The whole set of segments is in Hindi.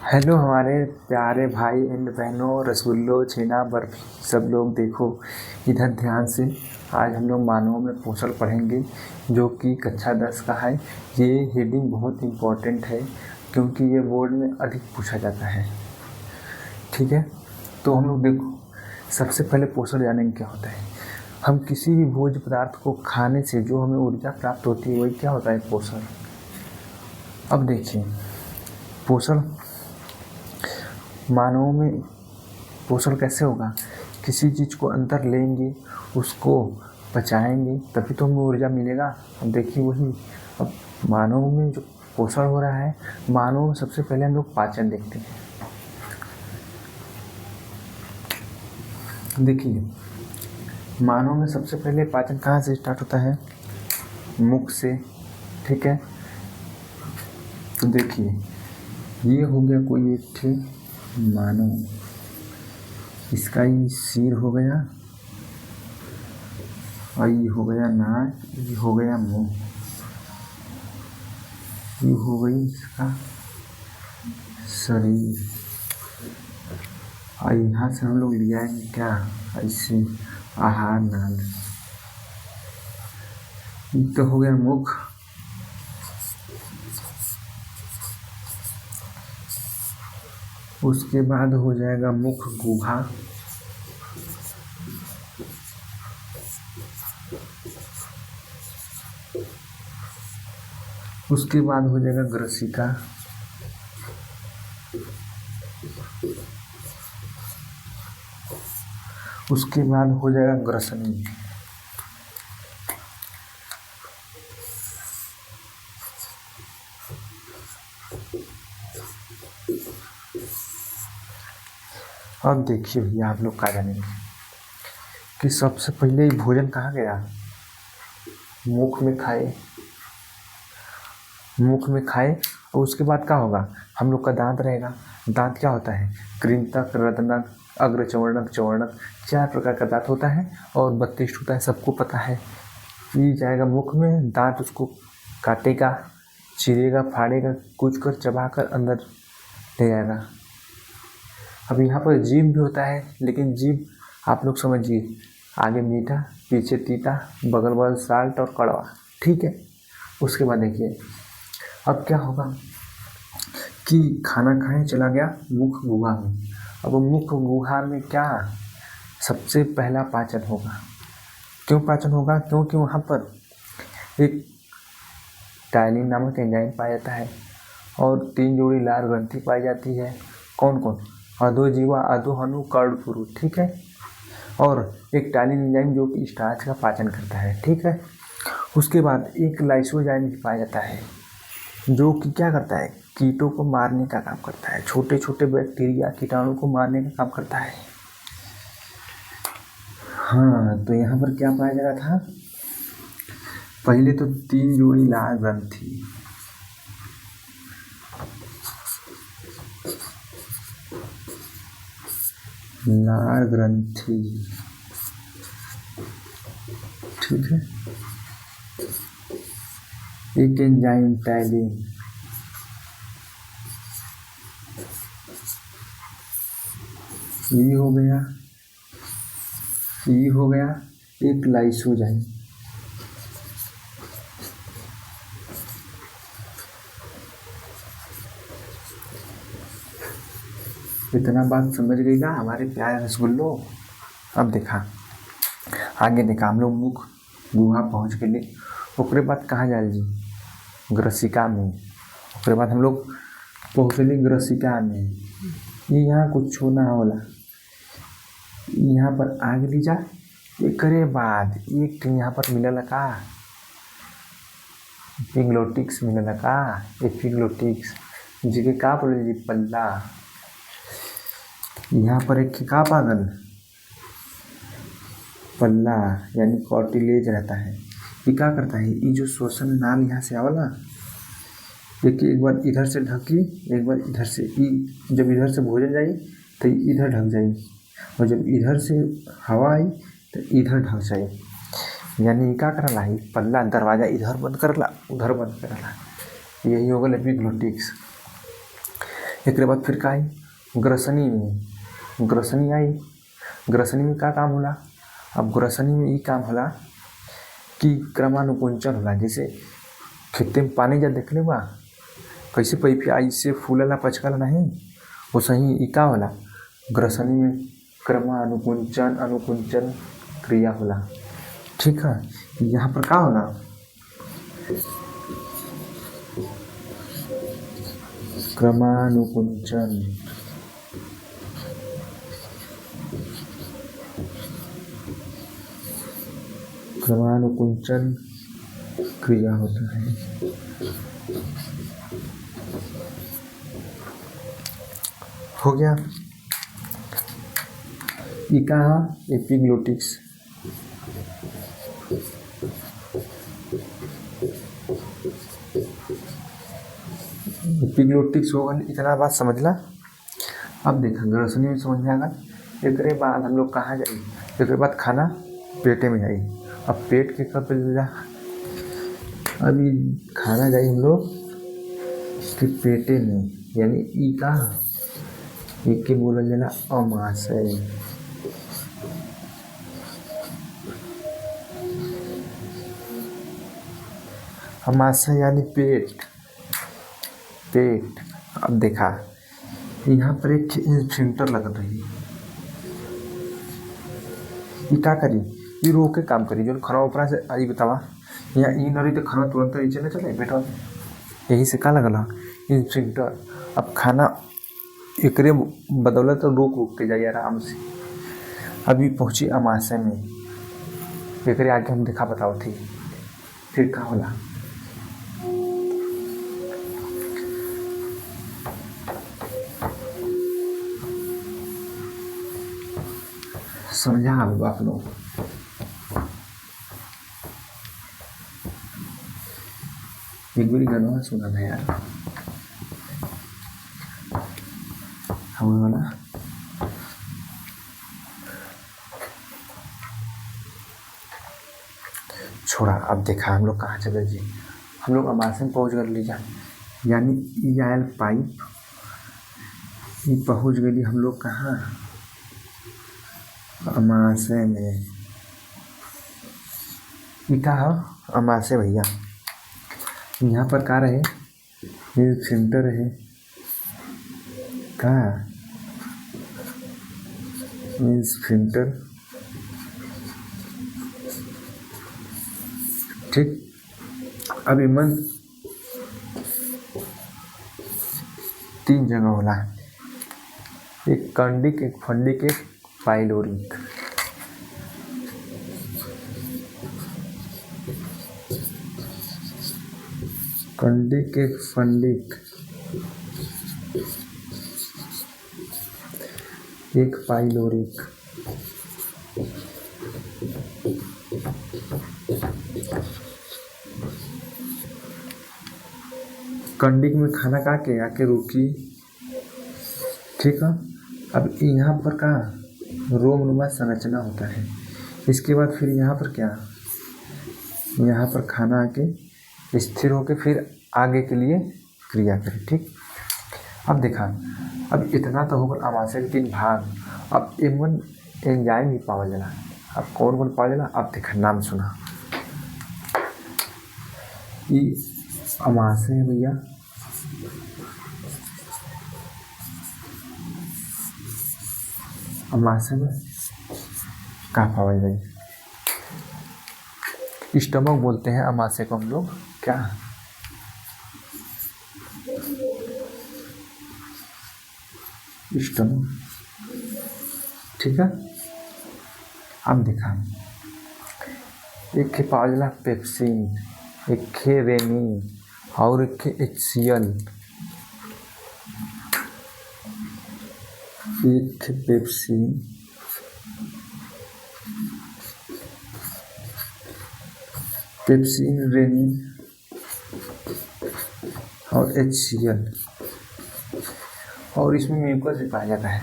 हेलो हमारे प्यारे भाई एंड बहनों, रसगुल्लो छेना बर्फी सब लोग देखो इधर ध्यान से। आज हम लोग मानव में पोषण पढ़ेंगे जो कि कक्षा 10 का है। ये हेडिंग बहुत इम्पोर्टेंट है क्योंकि ये बोर्ड में अधिक पूछा जाता है। ठीक है, तो हम लोग देखो, सबसे पहले पोषण जानेंगे क्या होता है। हम किसी भी भोज्य पदार्थ को खाने से जो हमें ऊर्जा प्राप्त होती है वही क्या होता है, पोषण। अब देखिए, पोषण मानव में पोषण कैसे होगा। किसी चीज़ को अंदर लेंगे, उसको पचाएंगे, तभी तो हमें ऊर्जा मिलेगा। अब देखिए वही, अब मानव में जो पोषण हो रहा है, मानव में सबसे पहले हम लोग पाचन देखते हैं। देखिए, मानव में सबसे पहले पाचन कहाँ से स्टार्ट होता है, मुख से। ठीक है, तो देखिए ये हो गया कोई एक थे मानव, इसका ही सिर हो गया, और ये हो गया नाक, ये हो गया मुंह, ये हो गई इसका शरीर। और यहाँ से हम लोग ले आएंगे क्या, ऐसे आहार नाल। ये तो हो गया मुख। उसके बाद हो जाएगा मुख गुहा। उसके बाद हो जाएगा ग्रसिका। उसके बाद हो जाएगा ग्रसनी। अब देखिए भैया, आप लोग क्या जानेंगे कि सबसे पहले ही भोजन कहाँ गया, मुख में खाए। मुख में खाए और उसके बाद क्या होगा, हम लोग का दांत रहेगा। दांत क्या होता है, कृंतक, रत्नक, अग्रचवर्णक, चवर्णक, 4 प्रकार का दांत होता है और 32 होता है, सबको पता है। ये जाएगा मुख में, दांत उसको काटेगा, चीरेगा, फाड़ेगा, कूच कर चबा कर अंदर ले जाएगा। अब यहाँ पर जीभ भी होता है, लेकिन जीभ आप लोग समझिए, आगे मीठा, पीछे तीता, बगल बगल साल्ट और कड़वा। ठीक है, उसके बाद देखिए अब क्या होगा कि खाना खाए चला गया मुख गुहा में। अब मुख गुहा में क्या, सबसे पहला पाचन होगा। क्यों पाचन होगा, क्योंकि वहाँ पर एक टाइलिन नामक एंजाइम पाया जाता है और 3 जोड़ी लार ग्रंथि पाई जाती है। कौन कौन, अधोजीवा, अधोहनु, कर्णपुरु। ठीक है, और एक टाइलिन एंजाइम जो कि स्टार्च का पाचन करता है। ठीक है, उसके बाद एक लाइसोजाइम भी पाया जाता है जो कि क्या करता है, कीटों को मारने का काम करता है, छोटे छोटे बैक्टीरिया कीटाणु को मारने का काम करता है। हाँ, तो यहाँ पर क्या पाया जा रहा था, पहले तो 3 जोड़ी लार ग्रंथि, लार ग्रंथि। ठीक है, एक एंजाइम टाइलिन, ये हो गया, ये हो गया एक लाइसोजाइम। इतना बात समझ गई ना हमारे प्यारे रसगुल्लो। अब देखा, आगे देखा, हम लोग मुख गुहा पहुँच गए। ओकरे बाद कहाँ जाए जी, ग्रसिका में। ओकरे बाद हम लोग पहुँचली ग्रसिका में। ये यहाँ कुछ ना होला, यहाँ पर आगे ली जा। एकरे बाद एक यहाँ पर मिलल का एपिग्लोटिक्स, मिलल का एपिग्लोटिक्स, जिके का बोले जी, पल्ला। यहाँ पर एक का पागल पल्ला यानी कॉर्टिलेज रहता है। ये क्या करता है, ये जो श्वसन नाल यहाँ से आवला, देखिए एक बार इधर से ढकी, एक बार इधर से। जब इधर से भोजन जाई तो इधर ढक जाई, और जब इधर से हवा आई तो इधर ढक जाई। यानी क्या करला है, पल्ला दरवाजा इधर बंद करला, उधर बंद करला। यही होगा एपिग्लोटिक्स। एक बाद फिर का आई ग्रसनी में, ग्रसनी आई। ग्रसनी में का काम होला? अब ग्रसनी में ये काम होला कि क्रमानुकुंचन होला। जैसे खेते में पानी जा देखले बा कैसे पैपिया ऐसे फूलला पचकला नहीं, वो सही ई का होला? ग्रसनी में क्रमानुकुंचन अनुकुंचन क्रिया होला। ठीक है, यहाँ पर का होला? क्रमानुकुंचन। क्रमानुकुंचन क्रिया होता है। हो गया। ये का एपिग्लोटिक्स। एपिग्लोटिक्स होगा, इतना बात समझला। अब देखा ग्रसनी में समझ में आ गया। एक बाद हम लोग कहाँ जाई? एक बाद खाना पेटे में जाई। अब पेट के कब जा? अभी खाना जाई हम लोग के पेटे में, यानी ई का एक के बोलल जाला अमाशय। अमाशय यानी पेट, पेट। अब देखा यहाँ पर एक स्फिंक्टर लगत रही, ये का करी? ये रोक के काम करी। जो खाना ऊपर से आई बतावा, यहाँ ई न रही तो खाना तुरंत नीचे न चले बेटा, यही से का लगल स्फिंक्टर। अब खाना एकरे बदौलत तो रोक के जाइए आराम से। अभी पहुँची अमाशय में, एकरे आगे हम देखा बताओ थी फिर का होला। समझा आप लोग? एक बारी गाना सुना था यार हम वाला। छोड़ा। अब देखा हम लोग कहाँ चले जी, हम लोग अमाशय में पहुँच कर लीजा, यानी ई आयल पाइप, ये पहुँच गई हम लोग कहाँ? अमाशय में। ये का है अमाशय भैया? यहाँ पर का रहे? ये सेंटर रहे का स्फिंक्टर। ठीक। अब इमन 3 जगह होला, एक कंडिक, एक फंडिक, एक पाइलोरिक। कंडिक, एक फंडिक, एक पाइलोरिक। कंडिक में खाना का के आके रुकी। ठीक है। अब यहाँ पर का रोमनुमा संरचना होता है। इसके बाद फिर यहाँ पर क्या? यहाँ पर खाना आके स्थिर होके फिर आगे के लिए क्रिया करे। ठीक। अब देखा, अब इतना तो होगा अमाशय के 3 भाग। अब एमन एंजाइम भी पावल जाला। अब कौन कौन पावल जाला? अब देखा नाम सुना। ये अमाशय है भैया, अमाशय में का पावल जाए? स्टमक बोलते हैं अमाशय को हम लोग। क्या? स्टमक। ठीक है। अब देखा, एक के पावल जाला पेप्सिन, एक के रेनिन और एक के HCl। एक के पेप्सिन, पेप्सिन, रेनिन और HCl, और इसमें म्यूकस भी पाया जाता है।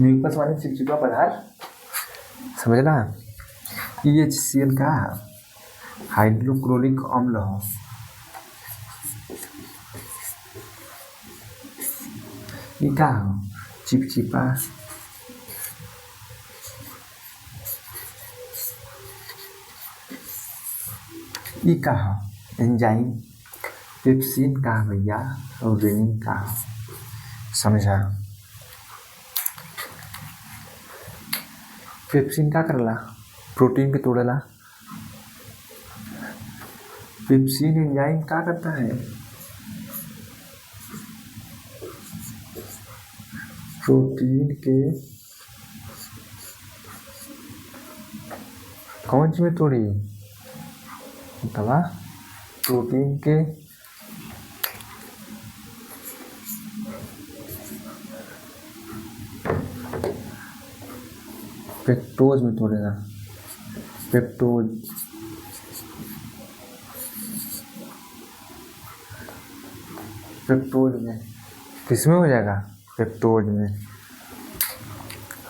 म्यूकस माने चिपचिपा पदार्थ, समझना। EHCl का हाइड्रोक्लोरिक अम्ल हो। ये का हो चिपचिपा। ये का हो एंजाइम। पेप्सिन का भैया और रेनिन का समझा। पेप्सिन का करला प्रोटीन के तोड़ेला। पेप्सिन एंजाइम का करता है प्रोटीन के कौन सी में तोड़ी दवा प्रोटीन के पेप्टोज में तोड़ेगा। पेप्टोज पेप्टोज में किसमें हो जाएगा पेप्टोज में।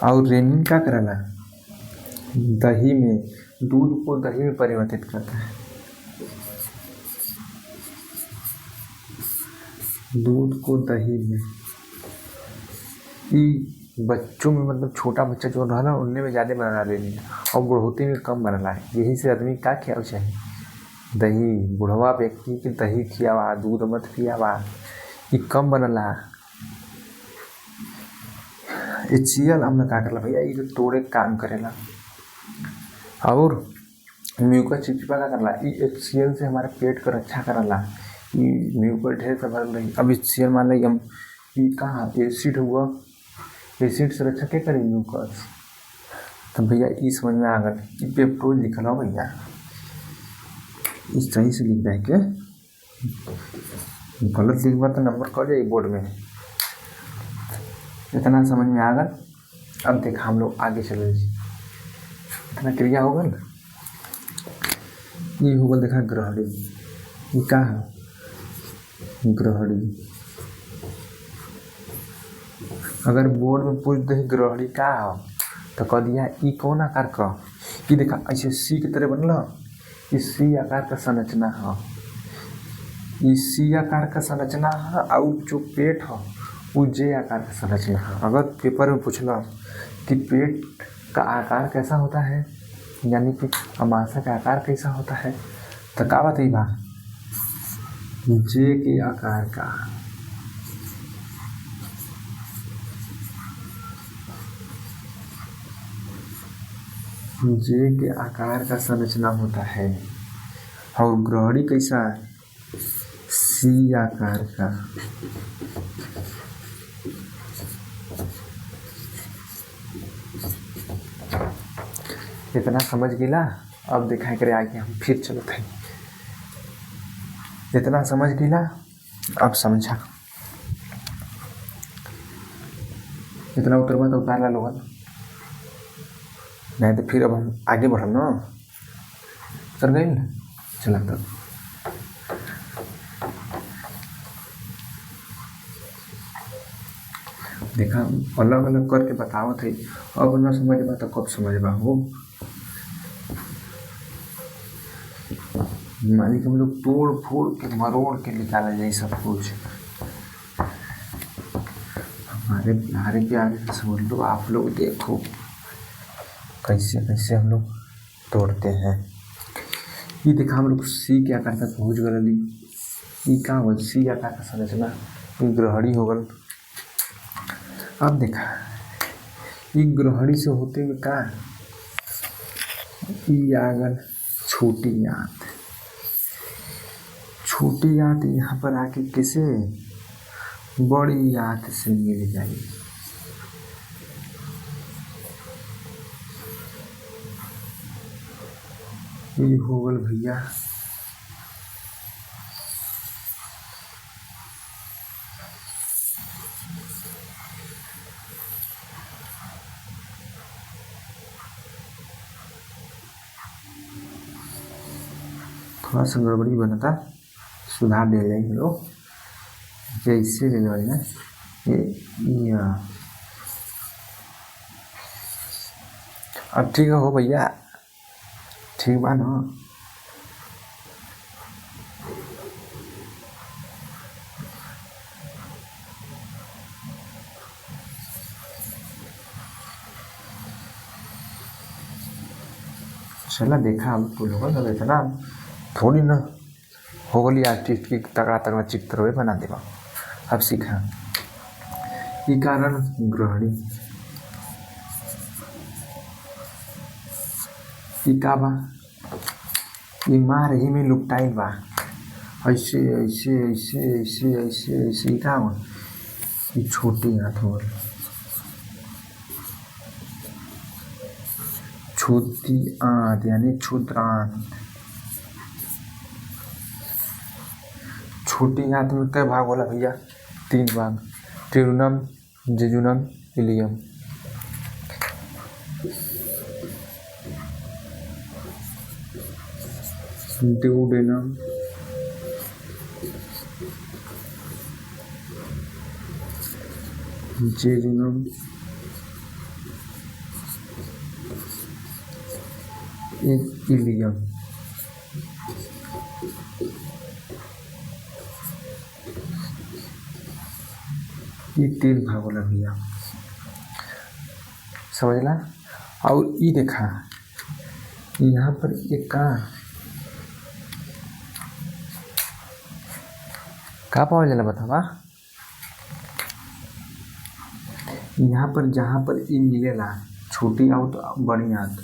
और रेनिन क्या करेला दही में, दूध को दही में परिवर्तित करता है। दूध को दही में बच्चों में मतलब छोटा बच्चा जो रहा ना उनने में ज़्यादा बना रेनिन और बुढ़ोती में कम बनला है। यही से आदमी का ख्याल चाहिए दही बुढ़वा व्यक्ति के दही खियावा दूध मत पियावा ये कम बनला। HCl अम्ल का करला भैया ये तोड़े काम करेला। और म्यूकस चिपचिपा का करला HCl से हमारे पेट को रक्षा करला। म्यूकस ढेर से भरल रही। अब HCl मान ली हम कहाँ एसिड हुआ एसिड से रक्षा क्या करें म्यूकस। तो भैया ये समझ में आ गया पेप्टोज लिखल हो भैया इस सही से लिख दे के गलत लिखवा तो नंबर कर जाए बोर्ड में। इतना समझ में आ गया। अब देखा हम लोग आगे चले जी इतना क्रिया होगा ना। ये होगा देखा ग्रहणी। ये क्या है ग्रहणी। अगर बोर्ड में पूछ दे ग्रहणी का हो तो कह दिया ई कौन आकार का। ये देखा ऐसे सी की तरह बनल इस सी आकार का संरचना है। इस सी आकार का संरचना है और जो पेट है वो जे आकार का संरचना है। अगर पेपर में पूछला कि पेट का आकार कैसा होता है यानी कि अमाशय का आकार कैसा होता है तो का बात बा जे के आकार का। जे के आकार का संरचना होता है। और ग्रहणी कैसा सी आकार का। इतना समझ गिला। अब दिखाई करे आगे हम फिर चलते हैं। इतना समझ गिला अब समझा। इतना उत्तर मत उतार ला लोगन नहीं तो फिर अब हम आगे बढ़ल ना कर गई ना चला तब। देखा अलग अलग करके बतावत है। अब ना समझ बा तो कब समझ बा हो। मालिक हम लोग तोड़ फोड़ के मरोड़ के निकाला जाए सब कुछ। हमारे प्यारे से समझ लो आप लोग देखो कैसे कैसे हम लोग तोड़ते हैं। ये देखा हम लोग सी के आकार तक पहुँच गली। ये का हो सी आकार का संरचना ये ग्रहणी हो गल। अब देखा ये ग्रहणी से होते हुए का ये आ गल छोटी आंत। छोटी आंत यहाँ पर आके किसे बड़ी आंत से मिल जाए। ये हो गल भैया थोड़ा सा गड़बड़ी बनता सुधार ले जाए हम लोग जैसे ले लेना ये अब ठीक है हो भैया। ठीक बा ना। चला देखा हम तो लोग ना इतना थोड़ी ना हो गई आर्टिस्ट की तगड़ा तगड़ा चित्र वे बना देगा। अब सीखा ये कारण ग्रहणी ई का बा ई मार ही में लुकटाइल बा ऐसे ऐसे ऐसे ऐसे ऐसे ऐसे ई का बा ई छोटी हाथ हो छोटी आंत यानी क्षुद्रांत। छोटी आंत में कई भाग होला भैया? 3 भाग, ट्रिगोनम, jejunum, ileum. Duodenum, jejunum, ileum. ये 3 भाग होला भैया, समझला। और ये देखा यहाँ पर एक का पावल जाला बतावा। यहाँ पर जहाँ पर ई मिलेला छोटी आंत बड़ी आंत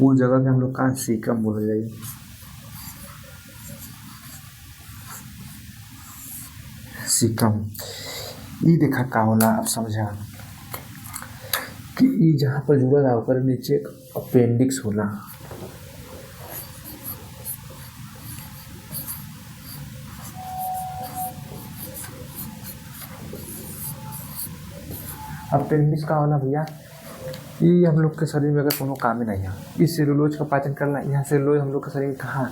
वो जगह के हम लोग का सीकम बोले जाए। सीकम ई देखा का होला। अब समझा कि ई जहाँ पर जुड़ल ओकर नीचे एक अपेंडिक्स होला। अपेंडिक्स का होला भैया ये हम लोग के शरीर में अगर कोनो काम ही नहीं है इस सेलुलोज का पाचन करना। यहाँ सेलुलोज हम लोग के शरीर में कहाँ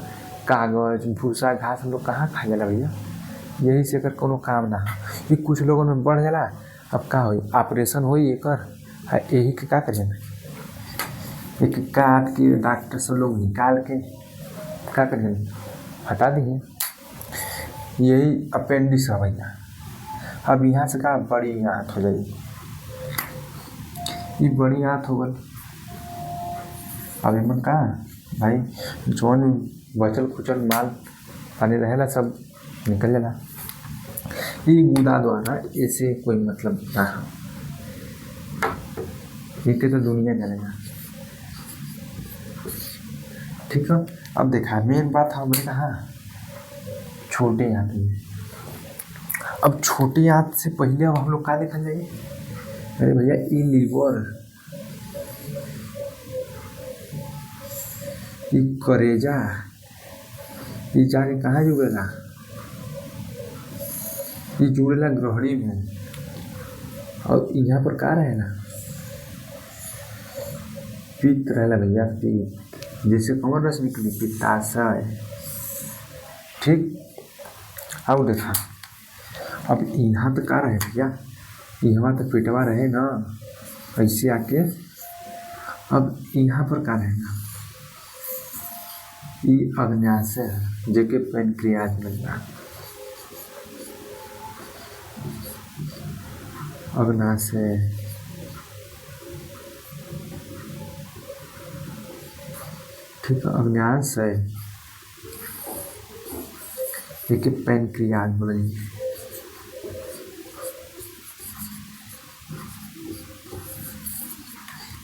कागज भूसा घास हम लोग कहाँ खा जाला भैया। यही से अगर कोनो काम ना ये कुछ लोगों में बढ़ जाला। अब का होई ऑपरेशन होई एकर यही के का करें एक काट के डॉक्टर सब लोग निकाल के का करें हटा दिए। यही अपेंडिक्स है भैया। अब यहाँ से का बड़ी आंत हो जाएगी। ये बड़ी आंत हो गल। अब एमन का भाई जौन बचल खुचल माल पानी रहेला सब निकल जाला। ये गुदा द्वारा ऐसे कोई मतलब ना हो इतने तो दुनिया जानेगा। ठीक है। अब देखा मेन बात हमने कहा छोटी आंत में। अब छोटी आंत से पहले अब हम लोग का देखा जाए। अरे भैया ई लीवर ई करेजा ये जाके कहाँ जुड़ेला ये जुड़ेला ग्रहणी में। और यहाँ पर का रहेला पित्त रहेला भैया पित्त जैसे कमर रस निकली पित्ताशय। ठीक। अब देखा अब यहाँ तो का रहे भैया यहाँ तो पेटवा रहे ना ऐसे आके। अब यहाँ पर का रहेगा ये अग्न्याशय है जेके पैनक्रियाज मिलता। अग्न्याशय ठीक है। अग्न्याशय जेके पैनक्रियाज बोलेंगे।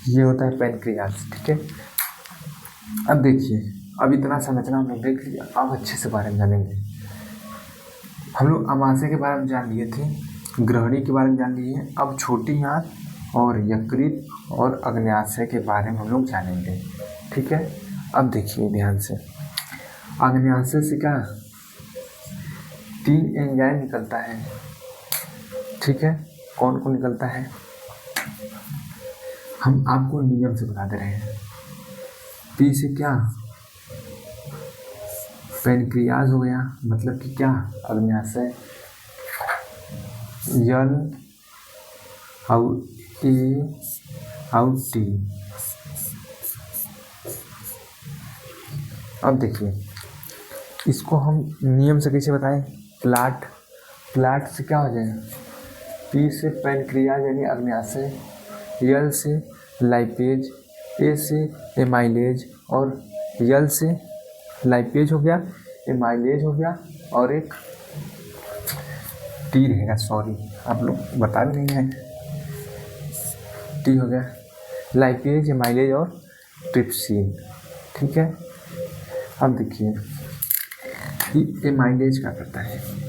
ये होता है पैनक्रियाज। ठीक है। अब देखिए अब इतना संरचना हम लोग देख लिया। अब अच्छे से बारे में जानेंगे। हम लोग अमाशय के बारे में जान लिए थे ग्रहणी के बारे में जान लिए। अब छोटी आंत और यकृत और अग्न्याशय के बारे में हम लोग जानेंगे। ठीक है। अब देखिए ध्यान से अग्न्याशय से क्या 3 एंजाइम निकलता है। ठीक है। कौन कौन निकलता है हम आपको नियम से बता दे रहे हैं। पी से क्या पैनक्रियाज हो गया मतलब कि क्या अग्न्याशय। यल और ए और टी अब देखिए इसको हम नियम से कैसे बताएं। प्लाट से क्या हो जाएगा, पी से पैनक्रियाज यानी अग्न्याशय, यल से लाइपेज, ए से एमाइलेज और यल से लाइपेज हो गया, एमाइलेज हो गया और एक टी रहेगा, सॉरी आप लोग बता भी नहीं हैं, टी हो गया, लाइपेज एमाइलेज और ट्रिप्सिन। ठीक है। अब देखिए कि एमाइलेज क्या करता है।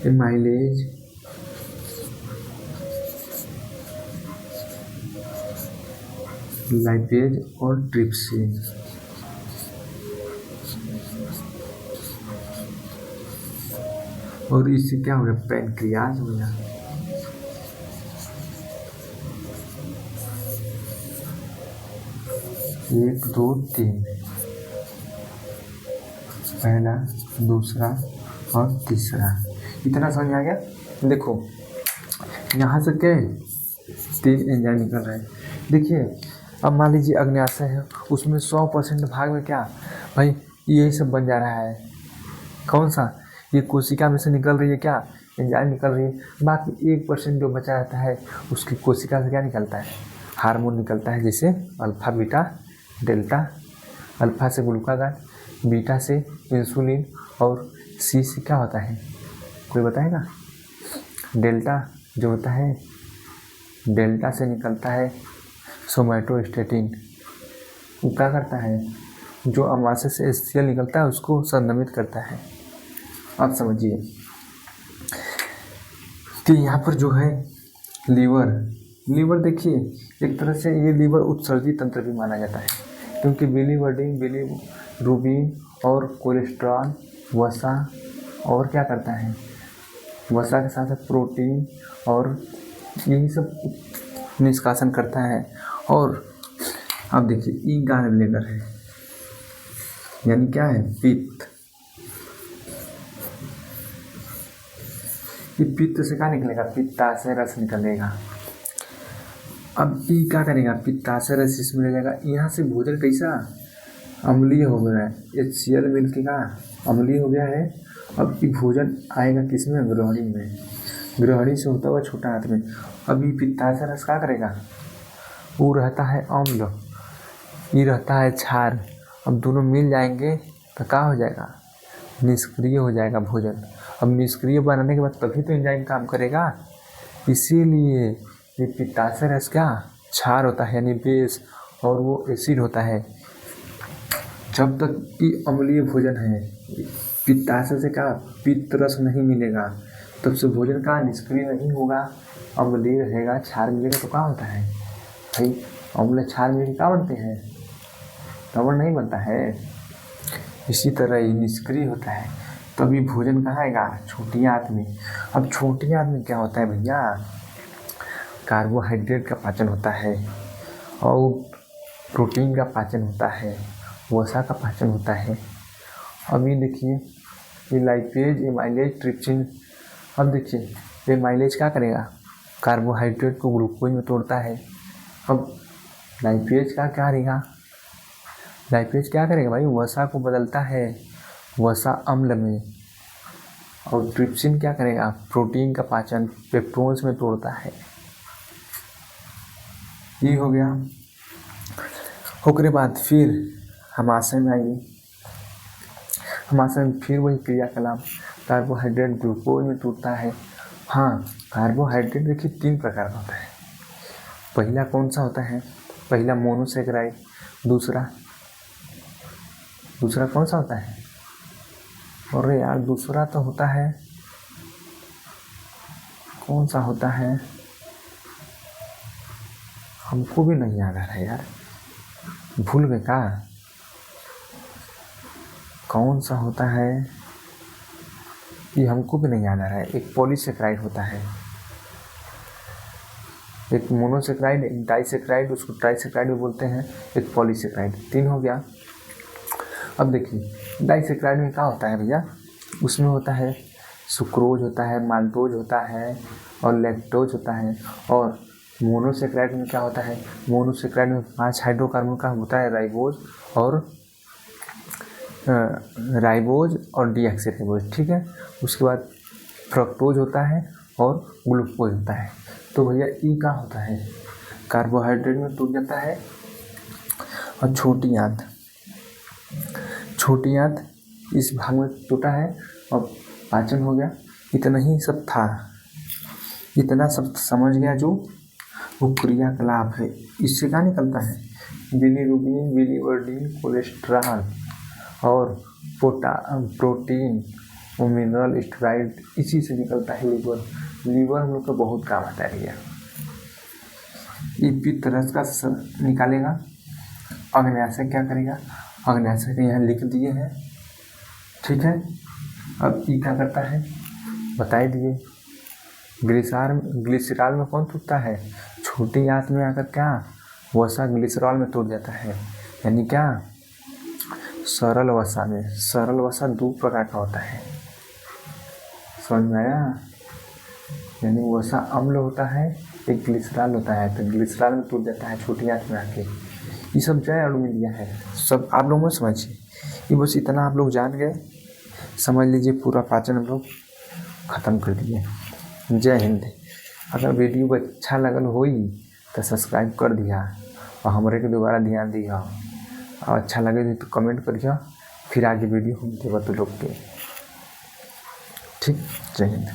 एमाइलेज लाइपेज और ट्रिप्सिन और इससे क्या हो गया, पैनक्रियाज हो गया। एक दो तीन, पहला दूसरा और तीसरा, इतना समझ में आ गया। देखो यहाँ से क्या है, 3 एंजाइम निकल रहे हैं। देखिए अब मान लीजिए अग्न्याशय है, उसमें 100% भाग में क्या भाई यही सब बन जा रहा है। कौन सा, ये कोशिका में से निकल रही है क्या, एंजाइम निकल रही है। बाकी 1% जो बचा रहता है उसकी कोशिका से क्या निकलता है, हार्मोन निकलता है, जैसे अल्फा बीटा डेल्टा। अल्फा से ग्लूकागान, बीटा से इंसुलिन और सी से क्या होता है, कोई बताएगा। डेल्टा जो होता है, डेल्टा से निकलता है सोमैटोस्टेटिन। वो क्या करता है, जो अमाशय से HCl निकलता है उसको संदमित करता है। आप समझिए कि यहाँ पर जो है लीवर देखिए एक तरह से ये लीवर उत्सर्जी तंत्र भी माना जाता है, क्योंकि बिलीवर्डिन, बिलीरुबिन और कोलेस्ट्रॉल, वसा और क्या करता है, वसा के साथ साथ प्रोटीन और यही सब निष्कासन करता है। और अब देखिए ई गाल ब्लेडर है, यानी क्या है, पित्त। ये पित्त से क्या निकलेगा, पित्ताशय रस निकलेगा। अब ई क्या करेगा, पित्ताशय रस इसमें ले जाएगा। यहाँ से भोजन कैसा अम्लीय हो गया है, HCl मिलके का अम्लीय हो गया है। अब ये भोजन आएगा किसमें, ग्रहणी में। ग्रहणी से होता हुआ छोटा हाथ में। अब ये पित्ताशय रस क्या करेगा, वो रहता है अम्ल, ये रहता है क्षार। अब दोनों मिल जाएंगे तो क्या हो जाएगा, निष्क्रिय हो जाएगा भोजन। अब निष्क्रिय बनाने के बाद तभी तो एंजाइम काम करेगा। इसीलिए ये पित्ताशय रस क्या क्षार होता है, यानी बेस, और वो एसिड होता है। जब तक ये अम्लीय भोजन है, पित्ताशय से क्या पित्त रस नहीं मिलेगा, तब से भोजन का निष्क्रिय नहीं होगा, अम्लीय रहेगा। क्षार मिलेगा तो क्या होता है भाई, अम्ल क्षार मिलकर क्या बनते हैं, लवण नहीं बनता है। इसी तरह ये निष्क्रिय होता है, तभी भोजन कहाँ आएगा, छोटी आंत में। अब छोटी आंत में क्या होता है भैया, कार्बोहाइड्रेट का पाचन होता है और प्रोटीन का पाचन होता है, वसा का पाचन होता है। अब ये देखिए ये लाइपेज, एमाइलेज, ट्रिप्सिन। अब देखिए एमाइलेज क्या करेगा, कार्बोहाइड्रेट को ग्लूकोज में तोड़ता है। अब लाइपेज का क्या करेगा, लाइपेज क्या करेगा भाई, वसा को बदलता है वसा अम्ल में। और ट्रिप्सिन क्या करेगा, प्रोटीन का पाचन पेप्टोन्स में तोड़ता है। ये हो गया। उसके बाद फिर अमाशय में आइए, अमाशय में फिर वही क्रियाकलाप, कार्बोहाइड्रेट ग्लूकोज में टूटता है। हाँ, कार्बोहाइड्रेट देखिए 3 प्रकार का होता है। पहला कौन सा होता है, पहला मोनोसेकेराइड, दूसरा कौन सा होता है, अरे यार दूसरा तो होता है, कौन सा होता है, हमको भी नहीं याद आ रहा है यार, भूल गए क्या, कौन सा होता है ये हमको भी नहीं याद आ रहा है। एक पॉलीसेकेराइड होता है, एक मोनोसेकेराइड, एक डाइसेकेराइड, उसको ट्राइसेकेराइड भी बोलते हैं, एक पॉलीसेकेराइड। 3 हो गया। अब देखिए डाइसेकेराइड में क्या होता है भैया, उसमें होता है सुक्रोज होता है, माल्टोज होता है और लैक्टोज होता है। और मोनोसेक्राइड में क्या होता है, मोनोसेक्राइड में 5 हाइड्रोकार्बन का होता है, राइबोज और डीऑक्सीराइबोज, ठीक है। उसके बाद फ्रक्टोज होता है और ग्लूकोज होता है। तो भैया ई क्या होता है, कार्बोहाइड्रेट में टूट जाता है। और छोटी आंत इस भाग में टूटा है और पाचन हो गया। इतना ही सब था, इतना सब समझ गया जो वो क्रियाकलाप है। इससे क्या निकलता है, बिलीरुबिन, बिलीवर्डिन, कोलेस्ट्रॉल और प्रोटीन और मिनरल स्टेरॉइड, इसी से निकलता है लीवर हम लोग का बहुत काम आता है भैया। पित्तरस का निकालेगा, अग्न्याशय क्या करेगा, अग्न्याशय को यहाँ लिख दिए हैं, ठीक है। अब ई क्या करता है बता दिए। ग्लिसरॉल में कौन टूटता है, छोटी आंत में आकर क्या वसा ग्लिसरॉल में टूट जाता है, यानी क्या सरल वसा में। सरल वसा 2 प्रकार का होता है, समझ में आया। यानी वसा अम्ल होता है, एक ग्लिसरॉल होता है। तो ग्लिसरॉल में टूट जाता है छोटी आंत में आके। ये सब जय अणुमिलिया है, सब आप लोग मत समझिए, ये बस इतना आप लोग जान गए, समझ लीजिए पूरा पाचन हम लोग ख़त्म कर दिए। जय हिंद। अगर वीडियो अच्छा लगल होई तो सब्सक्राइब कर दिया और हमारे के दोबारा ध्यान दिया, और अच्छा लगे तो कमेंट करिए, फिर आगे वीडियो हम देव तो लोग के, ठीक। जय हिंद।